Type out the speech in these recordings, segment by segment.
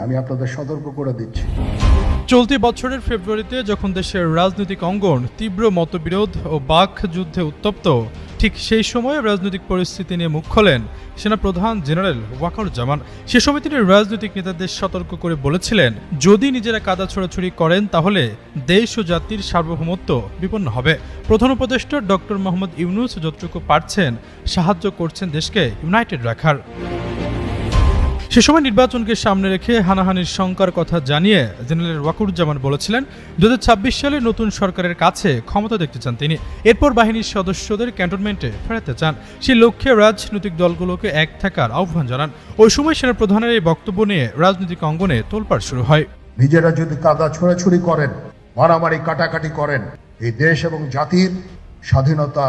আমি আপনাদের সতর্ক করে দিচ্ছি। চলতি বছরের ফেব্রুয়ারিতে যখন দেশের রাজনৈতিক অঙ্গন তীব্র মতবিরোধ ও বাক যুদ্ধে উত্তপ্ত, ঠিক সেই সময়ে রাজনৈতিক পরিস্থিতি নিয়ে মুখ খোলেন সেনাপ্রধান জেনারেল ওয়াকারুজ্জামান। সে সময় তিনি রাজনৈতিক নেতাদের সতর্ক করে বলেছিলেন, যদি নিজেরা কাদা ছোড়াছুড়ি করেন তাহলে দেশ ও জাতির সার্বভৌমত্ব বিপন্ন হবে। প্রধান উপদেষ্টা ডক্টর মোহাম্মদ ইউনূস যতটুকু পারছেন সাহায্য করছেন দেশকে ইউনাইটেড রাখার। সে সময় নির্বাচনকে সামনে রেখে হানাহানির শঙ্কার কথা জানিয়ে জেনারেল ওয়াকারুজ্জামান বলেছিলেন 2026 সালে নতুন সরকারের কাছে ক্ষমতা দেখতে চান তিনি। এরপর বাহিনীর সদস্যদের ক্যান্টনমেন্টে ফেরাতে চান। সেই লক্ষ্যে রাজনৈতিক দলগুলোকে এক থাকার আহ্বান জানান। ওই সময় সেনাপ্রধানের এই বক্তব্য নিয়ে রাজনৈতিক অঙ্গনে তোলপাড় শুরু হয়। নিজেরা যদি কাদা ছোড়াছুড়ি করেন, মারামারি কাটাকাটি করেন, এই দেশ এবং জাতির স্বাধীনতা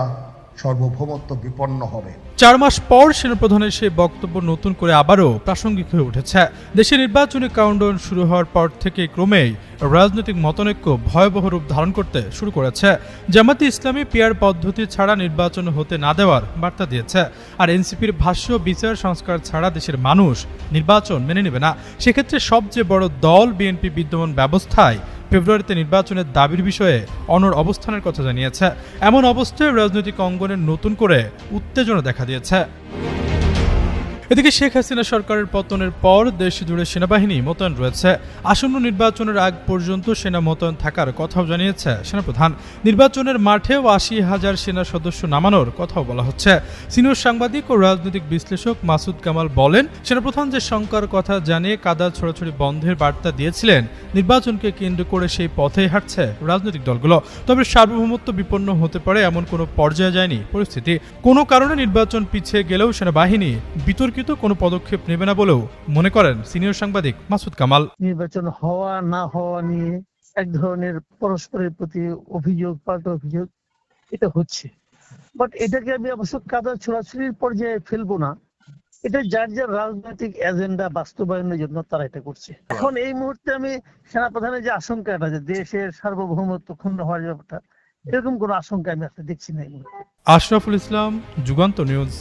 সার্বভৌমত্ব বিপন্ন হবে। 4 মাস পর সেনাপ্রধানের সেই বক্তব্য নতুন করে আবারও প্রাসঙ্গিক হয়ে উঠেছে। দেশে নির্বাচনী কাউন্টডাউন শুরু হওয়ার পর থেকে ক্রমেই রাজনৈতিক মতানৈক্য ভয়াবহ রূপ ধারণ করতে শুরু করেছে। জামায়াতে ইসলামী পিআর পদ্ধতি ছাড়া নির্বাচন হতে না দেওয়ার বার্তা দিয়েছে। আর এনসিপির ভাষ্য, বিচার সংস্কার ছাড়া দেশের মানুষ নির্বাচন মেনে নেবে না। সেক্ষেত্রে সবচেয়ে বড় দল বিএনপি বিদ্যমান ব্যবস্থায় ফেব্রুয়ারিতে নির্বাচনের দাবির বিষয়ে অনড় অবস্থানের কথা জানিয়েছে। এমন অবস্থায় রাজনৈতিক অঙ্গনে নতুন করে উত্তেজনা দেখা দিয়েছে। এদিকে শেখ হাসিনা সরকারের পতনের পর দেশ জুড়ে সেনাবাহিনী মোতায়েন রয়েছে। আসন্ন নির্বাচনের আগ পর্যন্ত সেনা মোতায়েন থাকার কথাও জানিয়েছে সেনাপ্রধান। নির্বাচনের মাঠেও 80,000 সেনা সদস্য নামানোর কথাও বলা হচ্ছে। সিনিয়র সাংবাদিক ও রাজনৈতিক বিশ্লেষক মাসুদ কামাল বলেন, সেনাপ্রধান যে শঙ্কার কথা জানিয়ে কাদা ছোড়াছুড়ি বন্ধের বার্তা দিয়েছিলেন, নির্বাচনকে কেন্দ্র করে সেই পথেই হাঁটছে রাজনৈতিক দলগুলো। তবে সার্বভৌমত্ব বিপন্ন হতে পারে এমন কোনো পর্যায়ে যায়নি পরিস্থিতি। কোনো কারণে নির্বাচন পিছিয়ে গেলেও সেনাবাহিনী বিতর্কিত কোনো পদক্ষেপ নেবে না বলেও মনে করেন সিনিয়র সাংবাদিক মাসুদ কামাল। নির্বাচন হওয়া না হওয়া নিয়ে এক ধরনের পরস্পরের প্রতি অভিযোগ, পাল্টা অভিযোগ এটা হচ্ছে, বাট এটাকে আমি অবশ্য কাদা ছোড়াছুড়ির পর্যায়ে ফেলবো না। এটা যার যার রাজনৈতিক এজেন্ডা বাস্তবায়নের জন্য তারা এটা করছে। এখন এই মুহূর্তে আমি সেনাপ্রধানের যে আশঙ্কাটা, যে দেশের সার্বভৌমত্ব ক্ষুণ্ণ হওয়ার ব্যাপারটা, এরকম কোনো আশঙ্কা আমি আসলে দেখছি না এই মুহূর্তে। আশরাফুল ইসলাম, যুগান্তর নিউজ।